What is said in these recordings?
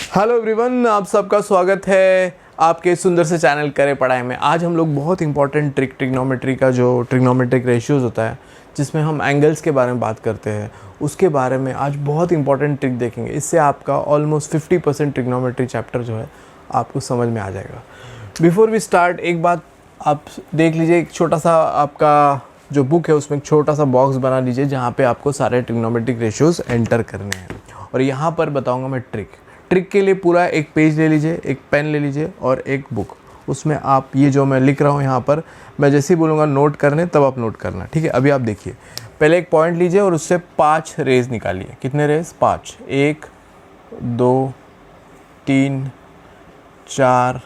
Hello everyone, आप सबका स्वागत है आपके सुंदर से चैनल करे पढ़ाई में। आज हम लोग बहुत इंपॉर्टेंट ट्रिग्नोमेट्री का जो ट्रिग्नोमेट्रिक रेशियोज होता है जिसमें हम एंगल्स के बारे में बात करते हैं, उसके बारे में आज बहुत इंपॉर्टेंट ट्रिक देखेंगे। इससे आपका ऑलमोस्ट 50% ट्रिग्नोमेट्री चैप्टर जो है आपको समझ में आ जाएगा। बिफोर वी स्टार्ट, एक बात आप देख लीजिए, एक छोटा सा आपका जो बुक है उसमें एक छोटा सा बॉक्स बना लीजिए जहाँ पे आपको सारे ट्रिग्नोमेट्रिक रेशियोज एंटर करने हैं। और यहाँ पर बताऊँगा मैं ट्रिक के लिए पूरा एक पेज ले लीजिए, एक पेन ले लीजिए और एक बुक। उसमें आप ये जो मैं लिख रहा हूँ यहाँ पर, मैं जैसे ही बोलूँगा नोट करने तब आप नोट करना, ठीक है। अभी आप देखिए, पहले एक पॉइंट लीजिए और उससे 5 रेज निकालिए। कितने रेज? 5। 1 2 3 4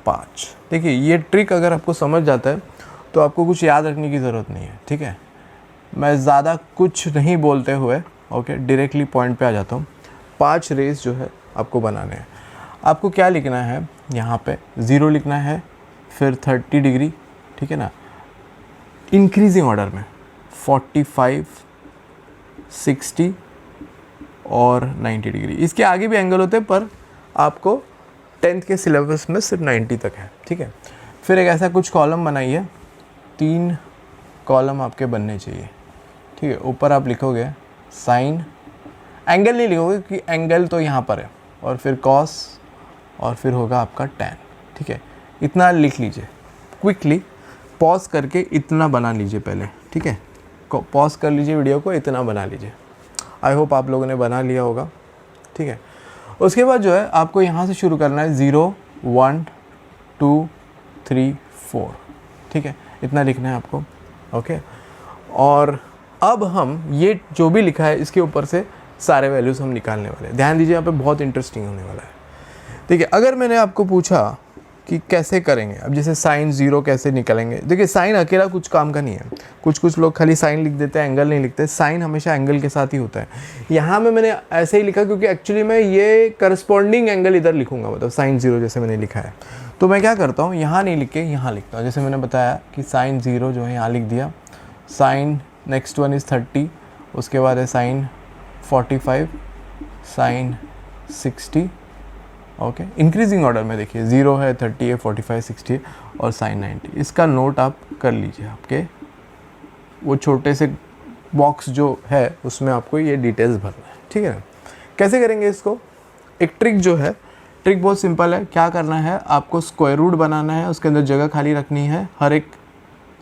5। देखिए, ये ट्रिक अगर आपको समझ जाता है तो आपको कुछ याद रखने की ज़रूरत नहीं है, ठीक है। मैं ज़्यादा कुछ नहीं बोलते हुए डायरेक्टली पॉइंट पे आ जाता हूँ। 5 रेस जो है आपको बनाने हैं। आपको क्या लिखना है? यहाँ पे 0 लिखना है, फिर 30 डिग्री, ठीक है ना, इंक्रीजिंग ऑर्डर में 45, 60 और 90 डिग्री। इसके आगे भी एंगल होते हैं पर आपको 10th के सिलेबस में सिर्फ 90 तक है, ठीक है। फिर एक ऐसा कुछ कॉलम बनाइए, 3 कॉलम आपके बनने चाहिए, ठीक है। ऊपर आप लिखोगे साइन, एंगल नहीं लिखोगे कि एंगल तो यहाँ पर है, और फिर कॉस, और फिर होगा आपका टैन, ठीक है। इतना लिख लीजिए क्विकली, पॉज करके इतना बना लीजिए पहले, ठीक है। पॉज कर लीजिए वीडियो को, इतना बना लीजिए। आई होप आप लोगों ने बना लिया होगा, ठीक है। उसके बाद जो है आपको यहाँ से शुरू करना है 0 1 2 3 4, ठीक है। इतना लिखना है आपको, ओके। और अब हम ये जो भी लिखा है इसके ऊपर से सारे वैल्यूज़ हम निकालने वाले हैं। ध्यान दीजिए, यहाँ पे बहुत इंटरेस्टिंग होने वाला है। देखिए, अगर मैंने आपको पूछा कि कैसे करेंगे, अब जैसे साइन 0 कैसे निकालेंगे। देखिए, साइन अकेला कुछ काम का नहीं है। कुछ लोग खाली साइन लिख देते हैं, एंगल नहीं लिखते। साइन हमेशा एंगल के साथ ही होता है। यहाँ में मैंने ऐसे ही लिखा क्योंकि एक्चुअली मैं ये करस्पॉन्डिंग एंगल इधर लिखूंगा, मतलब साइन 0 जैसे मैंने लिखा है। तो मैं क्या करता हूँ, यहाँ नहीं लिख के यहाँ लिखता हूँ। जैसे मैंने बताया कि साइन 0 जो है यहाँ लिख दिया, साइन नेक्स्ट वन इज़ 30, उसके बाद है sine 45, sine 60, okay. Increasing order में देखिए, 0 है, 30 है, 45, 60 और साइन 90। इसका नोट आप कर लीजिए। आपके वो छोटे से बॉक्स जो है उसमें आपको ये डिटेल्स भरना है, ठीक है ना। कैसे करेंगे इसको? एक ट्रिक जो है, ट्रिक बहुत सिंपल है। क्या करना है, आपको स्क्वायर रूट बनाना है, उसके अंदर जगह खाली रखनी है हर एक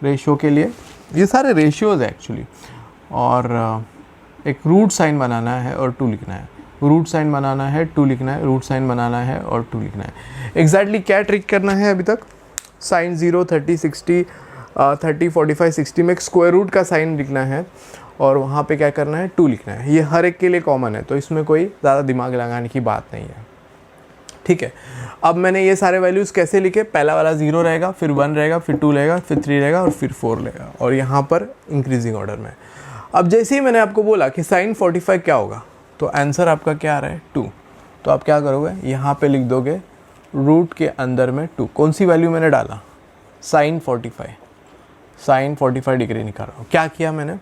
रेशियो के लिए। ये सारे रेशियोज़ है एक्चुअली। और एक रूट साइन बनाना है और 2 लिखना है। रूट साइन बनाना है, 2 लिखना है, रूट साइन बनाना है और 2 लिखना है। एग्जैक्टली क्या ट्रिक करना है अभी तक? साइन 0 30 60 30 45 60 में एक स्क्वायर रूट का साइन लिखना है और वहाँ पे क्या करना है, 2 लिखना है। ये हर एक के लिए कॉमन है, तो इसमें कोई ज़्यादा दिमाग लगाने की बात नहीं है, ठीक है। अब मैंने ये सारे वैल्यूज़ कैसे लिखे? पहला वाला 0 रहेगा, फिर 1 रहेगा, फिर 2 रहेगा, फिर 3 रहेगा और फिर 4 रहेगा, और यहाँ पर इंक्रीजिंग ऑर्डर में। अब जैसे ही मैंने आपको बोला कि साइन 45 क्या होगा, तो आंसर आपका क्या आ रहा है? 2। तो आप क्या करोगे, यहाँ पे लिख दोगे रूट के अंदर में 2। कौन सी वैल्यू मैंने डाला? साइन 45। साइन 45 डिग्री निकाल रहा हूँ। क्या किया मैंने?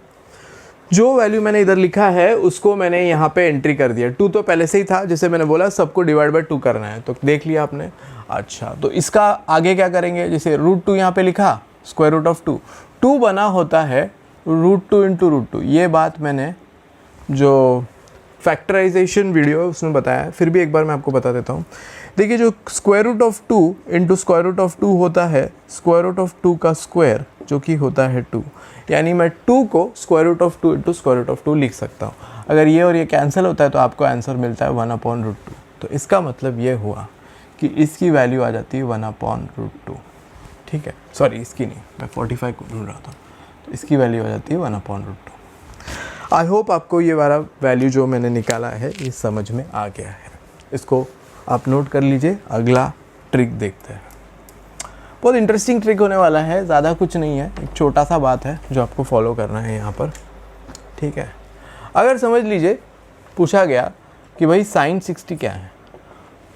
जो वैल्यू मैंने इधर लिखा है उसको मैंने यहाँ पे एंट्री कर दिया। 2 तो पहले से ही था, जैसे मैंने बोला सबको डिवाइड बाय 2 करना है, तो देख लिया आपने। अच्छा, तो इसका आगे क्या करेंगे? जैसे रूट 2 यहाँ पे लिखा, स्क्वायर रूट ऑफ 2। 2 बना होता है रूट 2 इंटू रूट 2। ये बात मैंने जो फैक्टराइजेशन वीडियो है उसमें बताया है, फिर भी एक बार मैं आपको बता देता हूँ। देखिए, जो square root of 2 into square root of 2 होता है, स्क्वायर रूट ऑफ 2 का स्क्वायर जो कि होता है 2, यानी मैं 2 को square root of 2 into square root of 2 लिख सकता हूँ। अगर ये और ये कैंसिल होता है तो आपको आंसर मिलता है 1/√2। तो इसका मतलब ये हुआ कि इसकी वैल्यू आ जाती है 1/√2, ठीक है। सॉरी, इसकी नहीं, मैं 45 को ढूंढ रहा था, तो इसकी वैल्यू आ जाती है 1/√2। आई होप आपको ये वाला वैल्यू जो मैंने निकाला है ये समझ में आ गया है। इसको आप नोट कर लीजिए। अगला ट्रिक देखते हैं। बहुत इंटरेस्टिंग ट्रिक होने वाला है, ज़्यादा कुछ नहीं है, एक छोटा सा बात है जो आपको फॉलो करना है यहाँ पर, ठीक है। अगर समझ लीजिए पूछा गया कि भाई साइन 60 क्या है,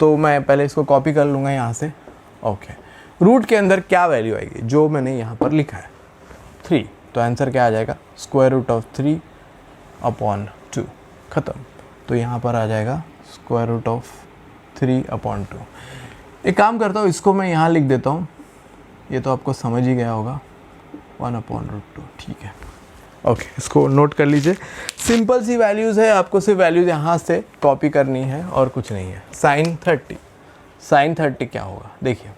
तो मैं पहले इसको कॉपी कर लूँगा यहाँ से, ओके। रूट के अंदर क्या वैल्यू आएगी? जो मैंने यहाँ पर लिखा है 3, तो आंसर क्या आ जाएगा? स्क्वायर रूट ऑफ 3/2, ख़त्म। तो यहाँ पर आ जाएगा स्क्वायर रूट ऑफ 3/2। एक काम करता हूँ, इसको मैं यहाँ लिख देता हूँ, ये तो आपको समझ ही गया होगा, 1/√2। ठीक है, ओके, इसको नोट कर लीजिए। सिंपल सी वैल्यूज़ है, आपको सिर्फ वैल्यूज़ यहाँ से कॉपी करनी है और कुछ नहीं है। साइन 30 क्या होगा, देखिए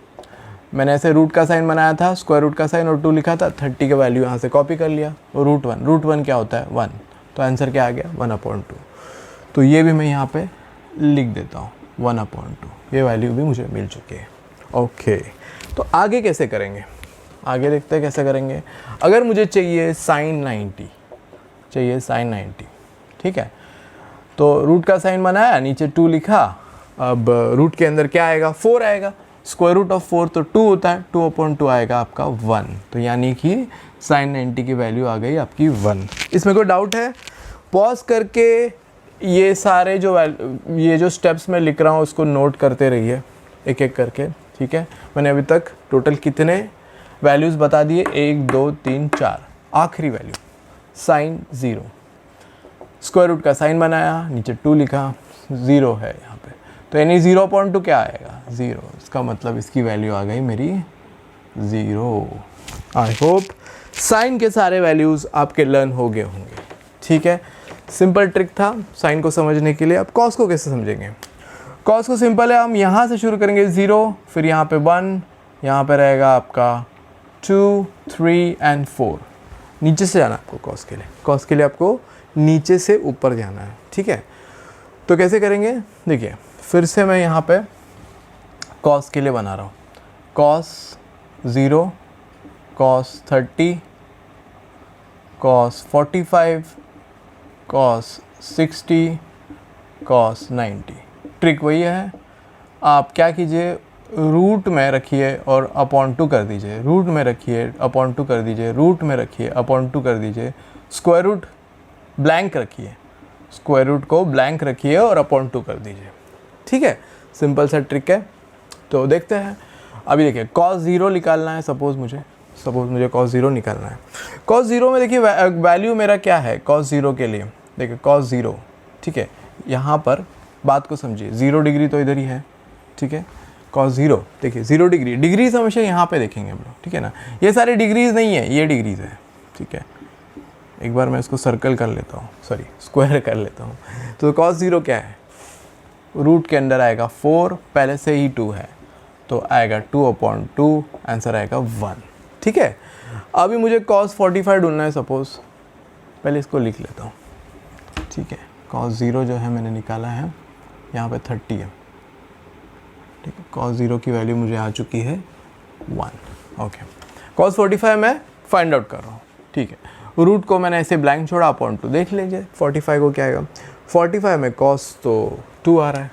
मैंने ऐसे रूट का साइन बनाया था, स्क्वायर रूट का साइन और 2 लिखा था, 30 का वैल्यू यहाँ से कॉपी कर लिया। और रूट वन क्या होता है, 1, तो आंसर क्या आ गया, 1/2। तो ये भी मैं यहाँ पे लिख देता हूँ, 1/2। ये वैल्यू भी मुझे मिल चुकी है। ओके, तो आगे कैसे करेंगे, आगे देखते हैं कैसे करेंगे। अगर मुझे चाहिए साइन 90, ठीक है, तो रूट का साइन बनाया, नीचे 2 लिखा। अब रूट के अंदर क्या आएगा, 4 आएगा। स्क्वायर रूट ऑफ 4 तो 2 होता है, 2/2 आएगा आपका 1। तो यानी कि साइन 90 की वैल्यू आ गई आपकी 1। इसमें कोई डाउट है? पॉज करके ये सारे जो स्टेप्स मैं लिख रहा हूँ उसको नोट करते रहिए एक एक करके, ठीक है। मैंने अभी तक टोटल कितने वैल्यूज़ बता दिए, 1 2 3 4। आखिरी वैल्यू साइन 0, स्क्वायर रूट का साइन बनाया, नीचे 2 लिखा, 0 है यहाँ पे, तो यानी 0/2 क्या आएगा, 0। इसका मतलब इसकी वैल्यू आ गई मेरी 0। आई होप साइन के सारे वैल्यूज़ आपके लर्न हो गए होंगे, ठीक है। सिंपल ट्रिक था साइन को समझने के लिए। अब कॉस को कैसे समझेंगे? कॉस को सिंपल है, हम यहाँ से शुरू करेंगे 0, फिर यहाँ पे 1, यहाँ पे रहेगा आपका 2 3 एंड 4। नीचे से जाना आपको कॉस के लिए, कॉस के लिए आपको नीचे से ऊपर जाना है, ठीक है। तो कैसे करेंगे, देखिए फिर से मैं यहाँ पे कॉस के लिए बना रहा हूँ, cos 0, cos 30, cos 45, cos 60, cos 90। Trick वही है, आप क्या कीजिए, रूट में रखिए और अपॉन 2 कर दीजिए, रूट में रखिए अपॉन 2 कर दीजिए, रूट में रखिए अपॉन 2 कर दीजिए, स्क्वायर रूट ब्लैंक रखिए, स्क्वायर रूट को ब्लैंक रखिए और अपॉन 2 कर दीजिए, ठीक है। सिंपल सा ट्रिक है। तो देखते हैं, अभी देखिए कॉस 0 निकालना है, सपोज़ मुझे कॉस 0 निकालना है। कॉस 0 में देखिए वैल्यू मेरा क्या है कॉस 0 के लिए, देखिए कॉस 0, ठीक है। यहाँ पर बात को समझिए, 0 डिग्री तो इधर ही है, ठीक है। कॉस 0, देखिए 0 डिग्री, डिग्रीज हमेशा यहाँ पे देखेंगे हम लोग, ठीक है ना। ये सारे डिग्रीज नहीं है, ये डिग्रीज है, ठीक है। एक बार मैं इसको सर्कल कर लेता हूँ, सॉरी स्क्वायर कर लेता हूँ। तो कॉस 0 क्या है, रूट के अंदर आएगा 4, पहले से ही 2 है, तो आएगा 2/2, आंसर आएगा 1, ठीक है। अभी मुझे कॉस 45 ढूंढना है, सपोज़ पहले इसको लिख लेता हूँ, ठीक है। कॉस 0 जो है मैंने निकाला है, यहाँ पे 30 है, ठीक है। कॉस 0 की वैल्यू मुझे आ चुकी है 1, ओके। कॉस 45 मैं फाइंड आउट कर रहा हूँ, ठीक है। रूट को मैंने ऐसे ब्लैंक छोड़ा, अपॉन 2 देख लीजिए 45 को क्या आएगा। 45 में कॉस तो 2 आ रहा है,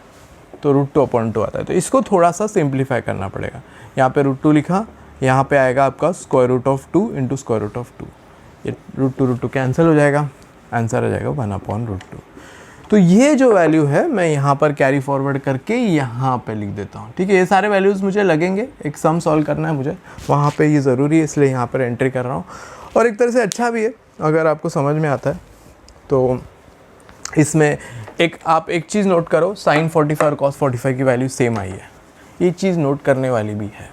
तो √2/2 आता है, तो इसको थोड़ा सा सिंप्लीफाई करना पड़ेगा। यहाँ पे √2 लिखा, यहाँ पे आएगा आपका square root of 2 into square root of 2, ये √2 कैंसिल हो जाएगा, आंसर आ जाएगा 1/√2। तो ये जो वैल्यू है मैं यहाँ पर कैरी फॉरवर्ड करके यहाँ पे लिख देता हूँ, ठीक है। ये सारे वैल्यूज़ मुझे लगेंगे, एक सम सॉल्व करना है मुझे, वहाँ पे ये ज़रूरी है, इसलिए यहाँ पर एंट्री कर रहा हूँ। और एक तरह से अच्छा भी है अगर आपको समझ में आता है। तो इसमें आप एक चीज़ नोट करो, साइन 45 और कॉस 45 की वैल्यू सेम आई है, ये चीज़ नोट करने वाली भी है,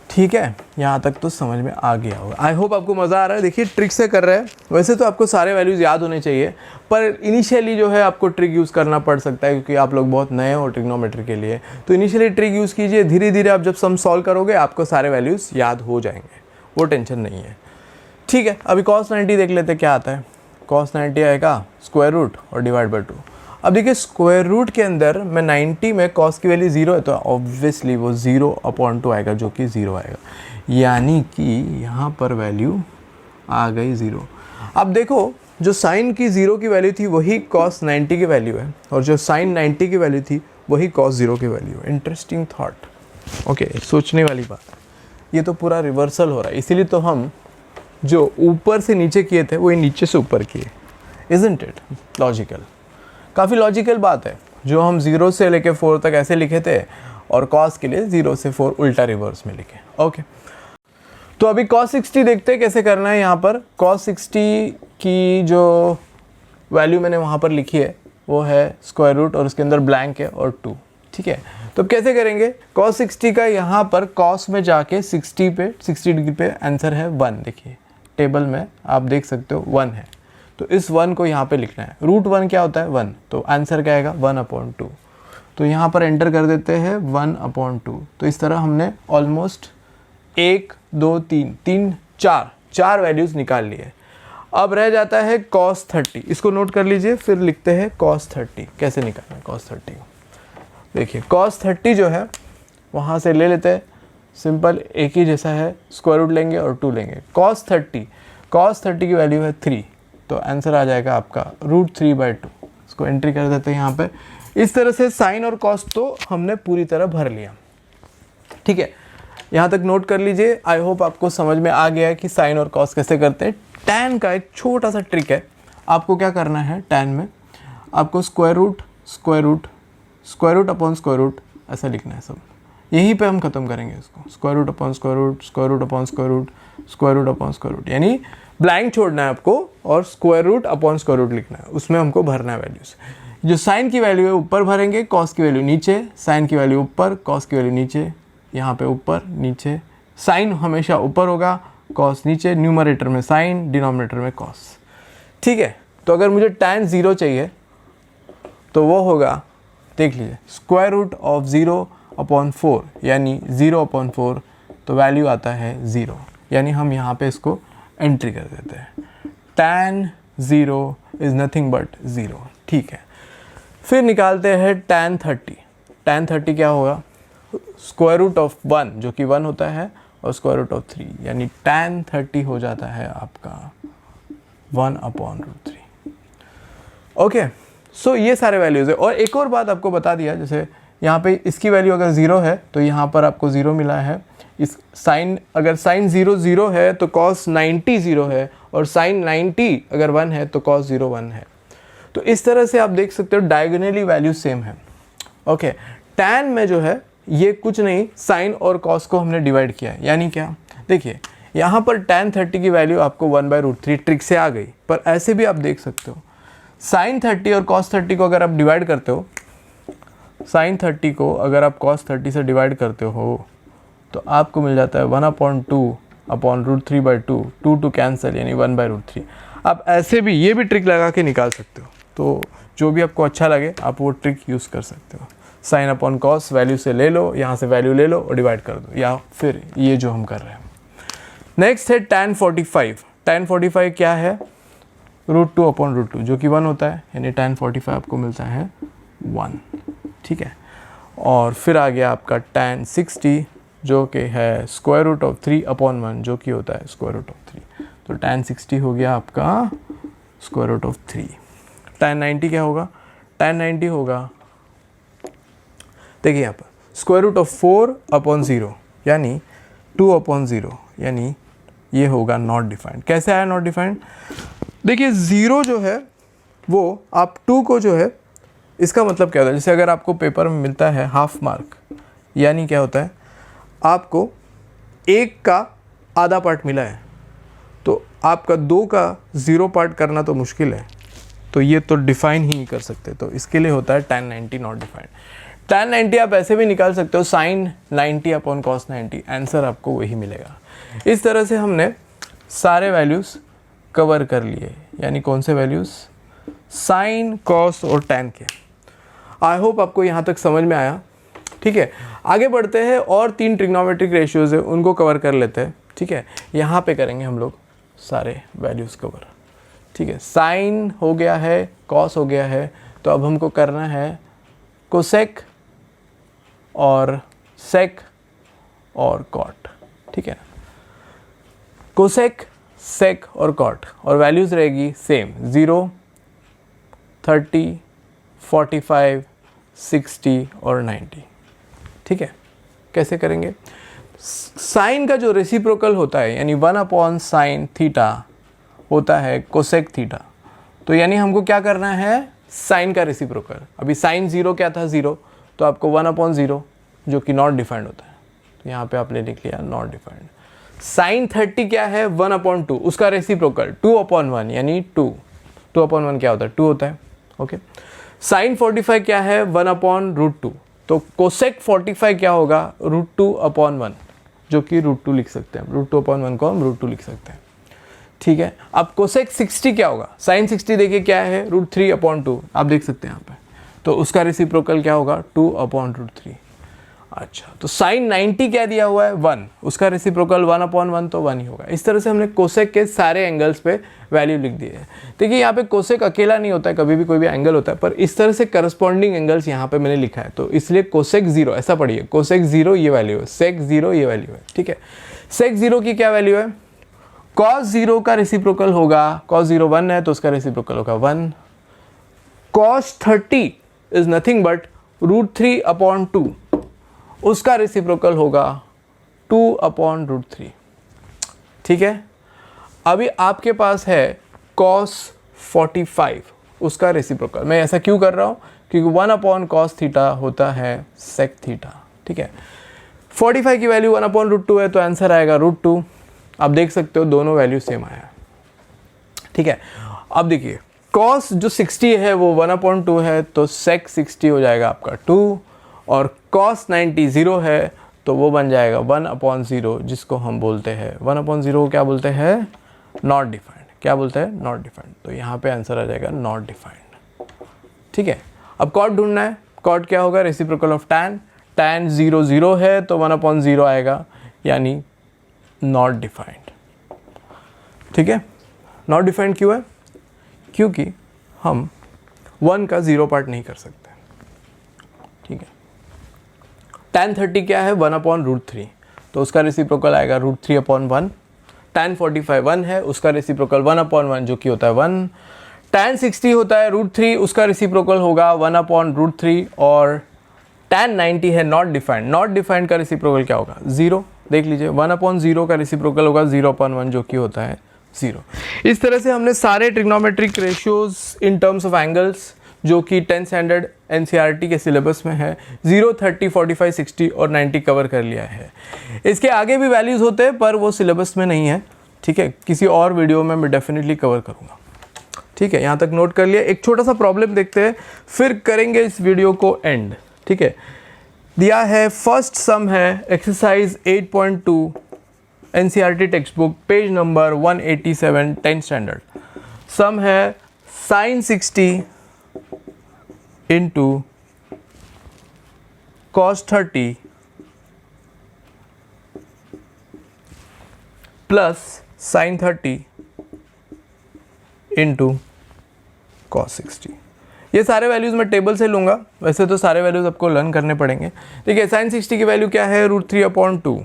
ठीक है। यहाँ तक तो समझ में आ गया होगा। आई होप आपको मज़ा आ रहा है। देखिए ट्रिक से कर रहे हैं, वैसे तो आपको सारे वैल्यूज़ याद होने चाहिए, पर इनिशियली जो है आपको ट्रिक यूज़ करना पड़ सकता है, क्योंकि आप लोग बहुत नए हो ट्रिग्नोमेट्री के लिए। तो इनिशियली ट्रिक यूज़ कीजिए, धीरे धीरे आप जब सम सॉल्व करोगे आपको सारे वैल्यूज़ याद हो जाएंगे, वो टेंशन नहीं है, ठीक है। अभी कॉस 90 देख लेते क्या आता है। कॉस 90 आएगा स्क्वायर रूट और डिवाइड बाई 2। अब देखिए स्क्वायर रूट के अंदर मैं 90 में कॉस की वैल्यू 0 है, तो ऑब्वियसली वो 0/2 आएगा, जो कि 0 आएगा, यानी कि यहाँ पर वैल्यू आ गई 0। अब देखो जो साइन की 0 की वैल्यू थी वही कॉस 90 की वैल्यू है, और जो साइन 90 की वैल्यू थी वही कॉस 0 की वैल्यू है। इंटरेस्टिंग थॉट, ओके, सोचने वाली बात। ये तो पूरा रिवर्सल हो रहा है, इसीलिए तो हम जो ऊपर से नीचे किए थे वही नीचे से ऊपर किए। Isn't it logical? काफ़ी लॉजिकल बात है। जो हम 0 से लेके 4 तक ऐसे लिखे थे, और कॉस के लिए 0 से 4 उल्टा रिवर्स में लिखे, ओके। तो अभी cos 60 देखते हैं कैसे करना है। यहाँ पर cos 60 की जो वैल्यू मैंने वहाँ पर लिखी है, वो है स्क्वायर रूट और उसके अंदर ब्लैंक है और 2, ठीक है। तो कैसे करेंगे, cos 60 का यहाँ पर cos में जाके 60 डिग्री पे आंसर है 1। देखिए टेबल में आप देख सकते हो 1 है, तो इस 1 को यहाँ पे लिखना है। रूट 1 क्या होता है 1, तो आंसर क्या आएगा 1/2। तो यहाँ पर एंटर कर देते हैं 1/2। तो इस तरह हमने ऑलमोस्ट 1 2 3 4 वैल्यूज़ निकाल लिए। अब रह जाता है cos 30, इसको नोट कर लीजिए, फिर लिखते हैं cos 30। कैसे निकालना है cos 30 को, देखिए cos 30 जो है वहाँ से ले लेते हैं, सिंपल एक ही जैसा है, स्क्वायर रूट लेंगे और 2 लेंगे। cos 30 की वैल्यू है 3, तो आंसर आ जाएगा आपका √3/2। इसको एंट्री कर देते हैं यहाँ पे। इस तरह से साइन और कॉस तो हमने पूरी तरह भर लिया, ठीक है। यहाँ तक नोट कर लीजिए। आई होप आपको समझ में आ गया है कि साइन और कॉस कैसे करते हैं। टैन का एक छोटा सा ट्रिक है, आपको क्या करना है, टैन में आपको square root upon square root ऐसा लिखना है सब। यहीं पे हम खत्म करेंगे इसको, square root upon square root, square root upon square root, square root upon square root, यानी ब्लैंक छोड़ना है आपको और square root upon square root लिखना है, उसमें हमको भरना है वैल्यूज। जो साइन की वैल्यू है ऊपर भरेंगे, कॉस की वैल्यू नीचे, साइन की वैल्यू ऊपर, कॉस की वैल्यू नीचे, यहाँ पे ऊपर नीचे। साइन हमेशा ऊपर होगा, कॉस नीचे, न्यूमरेटर में साइन, डिनोमिनेटर में कॉस, ठीक है। तो अगर मुझे tan 0 चाहिए तो वो होगा, देख लीजिए, स्क्वायर रूट ऑफ 0/4 यानी 0/4, तो वैल्यू आता है 0, यानी हम यहाँ पे इसको एंट्री कर देते हैं। tan 0 इज़ नथिंग बट 0, ठीक है। फिर निकालते हैं tan 30। tan 30 क्या होगा, स्क्वायर रूट ऑफ 1 जो कि 1 होता है और स्क्वायर रूट ऑफ 3, यानी tan 30 हो जाता है आपका 1/√3। ओके, सो ये सारे वैल्यूज़ है। और एक और बात आपको बता दिया, जैसे यहाँ पे इसकी वैल्यू अगर 0 है तो यहाँ पर आपको 0 मिला है। इस साइन, अगर साइन 0 है तो cos 90 0 है, और साइन 90 अगर 1 है तो cos 0 1 है। तो इस तरह से आप देख सकते हो डायगोनली वैल्यू सेम है। ओके, tan में जो है ये कुछ नहीं, साइन और कॉस को हमने डिवाइड किया है, यानी क्या, देखिए यहाँ पर tan 30 की वैल्यू आपको 1/√3 ट्रिक से आ गई, पर ऐसे भी आप देख सकते हो साइन 30 और cos 30 को अगर आप डिवाइड करते हो, साइन 30 को अगर आप cos 30 से डिवाइड करते हो तो आपको मिल जाता है 1/2/√3/2, 2 कैंसिल यानी 1/√3। आप ऐसे भी ये भी ट्रिक लगा के निकाल सकते हो, तो जो भी आपको अच्छा लगे आप वो ट्रिक यूज़ कर सकते हो। साइन अपॉन कॉस वैल्यू से ले लो, यहाँ से वैल्यू ले लो और डिवाइड कर दो, या फिर ये जो हम कर रहे हैं। नेक्स्ट है tan 45। tan 45 क्या है, √2/√2 जो कि 1 होता है, यानी tan 45 आपको मिलता है 1, ठीक है। और फिर आ गया आपका tan 60 जो कि है स्क्वायर रूट ऑफ 3/1 जो कि होता है स्क्वायर रूट ऑफ 3, तो tan 60 हो गया आपका स्क्वायर रूट ऑफ 3। tan 90 क्या होगा, tan 90 होगा, देखिए यहाँ पर स्क्वायर रूट ऑफ 4/0 यानी 2/0, यानी ये होगा नॉट डिफाइंड। कैसे आया नॉट डिफाइंड, देखिए 0 जो है वो आप 2 को जो है, इसका मतलब क्या होता है, जैसे अगर आपको पेपर में मिलता है हाफ मार्क, यानी क्या होता है, आपको 1 का आधा पार्ट मिला है तो आपका 2 का 0 पार्ट करना तो मुश्किल है, तो ये तो डिफाइन ही नहीं कर सकते, तो इसके लिए होता है tan 90 नॉट डिफाइंड। tan 90 आप ऐसे भी निकाल सकते हो, साइन 90 अपॉन cos 90, आंसर आपको वही मिलेगा। इस तरह से हमने सारे वैल्यूज़ कवर कर लिए, यानी कौन से वैल्यूज़, साइन, कॉस और tan के। आई होप आपको यहाँ तक समझ में आया, ठीक है। आगे बढ़ते हैं और 3 ट्रिग्नोमेट्रिक रेशियोज़ है, उनको कवर कर लेते हैं, ठीक है। यहाँ पे करेंगे हम लोग सारे वैल्यूज़ कवर, ठीक है। साइन हो गया है, कॉस हो गया है, तो अब हमको करना है कोसेक और सेक और कॉट, ठीक है। कोसेक, सेक और कॉट, और वैल्यूज़ रहेगी सेम, 0, 30, 45, 60 और 90, ठीक है। कैसे करेंगे, साइन का जो रेसिप्रोकल होता है, यानी 1/sin थीटा होता है कोसेक थीटा, तो यानी हमको क्या करना है, साइन का रेसिप्रोकल। अभी साइन 0 क्या था, 0, तो आपको 1/0 जो कि नॉट डिफाइंड होता है, तो यहाँ पे आपने लिख लिया नॉट डिफाइंड। साइन 30 क्या है, 1/2, उसका रेसिप्रोकल 2/1 यानी 2, 2/1 क्या होता है, 2 होता है, ओके। साइन 45 क्या है, 1/√2, तो कोसेक 45 क्या होगा, √2/1, जो कि √2 लिख सकते हैं, √2/1 को हम √2 लिख सकते हैं, ठीक है। अब कोसेक 60 क्या होगा, साइन 60 देखिए क्या है, √3/2, आप देख सकते हैं यहाँ पे, तो उसका रेसिप्रोकल क्या होगा, 2/√3। अच्छा, तो साइन 90 क्या दिया हुआ है, 1, उसका रेसिप्रोकल 1/1, तो 1 ही होगा। इस तरह से हमने कोसेक के सारे एंगल्स पे वैल्यू लिख दी है। देखिए यहाँ पे कोसेक अकेला नहीं होता है, कभी भी कोई भी एंगल होता है, पर इस तरह से करस्पॉन्डिंग एंगल्स यहाँ पे मैंने लिखा है, तो इसलिए कोसेक 0, ऐसा पढ़िए, कोसेक 0 ये वैल्यू है, सेक 0 ये वैल्यू है, ठीक है। सेक 0 की क्या वैल्यू है, कॉस 0 का रेसिप्रोकल होगा, कॉस 0 1 है तो उसका रेसिप्रोकल होगा 1। कॉस 30 इज नथिंग बट √3/2, उसका रेसिप्रोकल होगा 2/√3, ठीक है। अभी आपके पास है cos 45, उसका रेसिप्रोकल, मैं ऐसा क्यों कर रहा हूँ, क्योंकि 1/cos थीटा होता है sec थीटा, ठीक है। 45 की वैल्यू 1/√2 है, तो आंसर आएगा √2। आप देख सकते हो दोनों वैल्यू सेम आया, ठीक है। अब देखिए cos जो 60 है वो 1/2 है, तो sec 60 हो जाएगा आपका 2, और cos 90 0 है तो वो बन जाएगा 1/0, जिसको हम बोलते हैं 1/0 को क्या बोलते हैं, नॉट डिफाइंड। क्या बोलते हैं, नॉट डिफाइंड। तो यहाँ पे आंसर आ जाएगा नॉट डिफाइंड, ठीक है। अब कॉट ढूंढना है, कॉट क्या होगा, रेसिप्रोकल ऑफ tan, tan 0 0 है तो 1/0 आएगा, यानी नॉट डिफाइंड, ठीक है। नॉट डिफाइंड क्यों है, क्योंकि हम 1 का 0 पार्ट नहीं कर सकते, ठीक है। tan 30 क्या है, 1/√3, तो उसका रेसिप्रोकल आएगा √3/1। tan 45 1 है, उसका रेसिप्रोकल 1/1, जो कि होता है 1। tan 60 होता है √3, उसका रेसिप्रोकल होगा 1/√3, और tan 90 है नॉट डिफाइंड, नॉट डिफाइंड का रेसिप्रोकल क्या होगा, 0। देख लीजिए 1/0 का रेसिप्रोकल होगा 0/1, जो कि होता है 0। इस तरह से हमने सारे trigonometric ratios in terms of angles, जो कि 10th स्टैंडर्ड एनसीईआरटी के सिलेबस में है, 0, 30, 45, 60 और 90 कवर कर लिया है। इसके आगे भी वैल्यूज़ होते हैं पर वो सिलेबस में नहीं है, ठीक है। किसी और वीडियो में मैं डेफिनेटली कवर करूँगा, ठीक है। यहाँ तक नोट कर लिया। एक छोटा सा प्रॉब्लम देखते हैं, फिर करेंगे इस वीडियो को एंड, ठीक है। दिया है, फर्स्ट सम है exercise 8.2 NCERT text book, page number 187, 10th standard. Sum है sine 60 into cos 30 plus sin 30 into cos 60। ये सारे वैल्यूज़ मैं टेबल से लूँगा, वैसे तो सारे वैल्यूज़ आपको लर्न करने पड़ेंगे। देखिए sin 60 की वैल्यू क्या है, √3/2,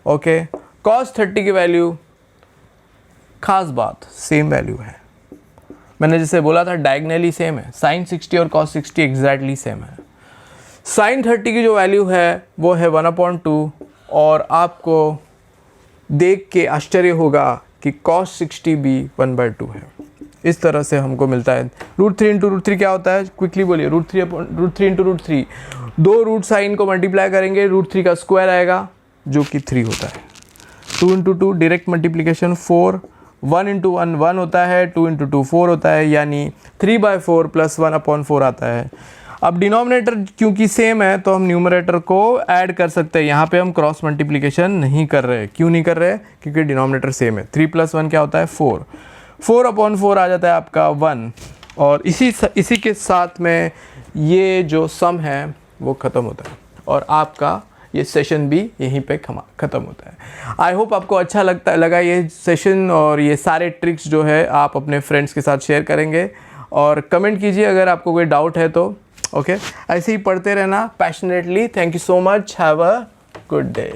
ओके। cos 30 की वैल्यू, खास बात सेम वैल्यू है, मैंने जैसे बोला था डायगनली सेम है, साइन 60 और cos 60 एग्जैक्टली सेम है। साइन 30 की जो वैल्यू है वो है 1/2, और आपको देख के आश्चर्य होगा कि cos 60 भी 1/2 है। इस तरह से हमको मिलता है √3 × √3 क्या होता है, क्विकली बोलिए, √3 × √3, दो रूट साइन को मल्टीप्लाई करेंगे, √3 का स्क्वायर आएगा जो कि 3 होता है। 2 × 2 डायरेक्ट मल्टीप्लिकेशन 4, 1 × 1 1 होता है, 2 × 2 4 होता है, यानी 3/4 + 1/4 आता है। अब डिनोमिनेटर क्योंकि सेम है तो हम न्यूमरेटर को ऐड कर सकते हैं, यहाँ पे हम क्रॉस मल्टीप्लिकेशन नहीं कर रहे। क्यों नहीं कर रहे, क्योंकि डिनोमिनेटर सेम है। 3 + 1 क्या होता है, 4, 4/4 आ जाता है आपका 1, और इसी के साथ में ये जो सम है वो ख़त्म होता है, और आपका ये सेशन भी यहीं पे ख़त्म होता है। आई होप आपको अच्छा लगा ये सेशन, और ये सारे ट्रिक्स जो है आप अपने फ्रेंड्स के साथ शेयर करेंगे, और कमेंट कीजिए अगर आपको कोई डाउट है तो, ओके। ऐसे ही पढ़ते रहना passionately. Thank you so much, have a good day.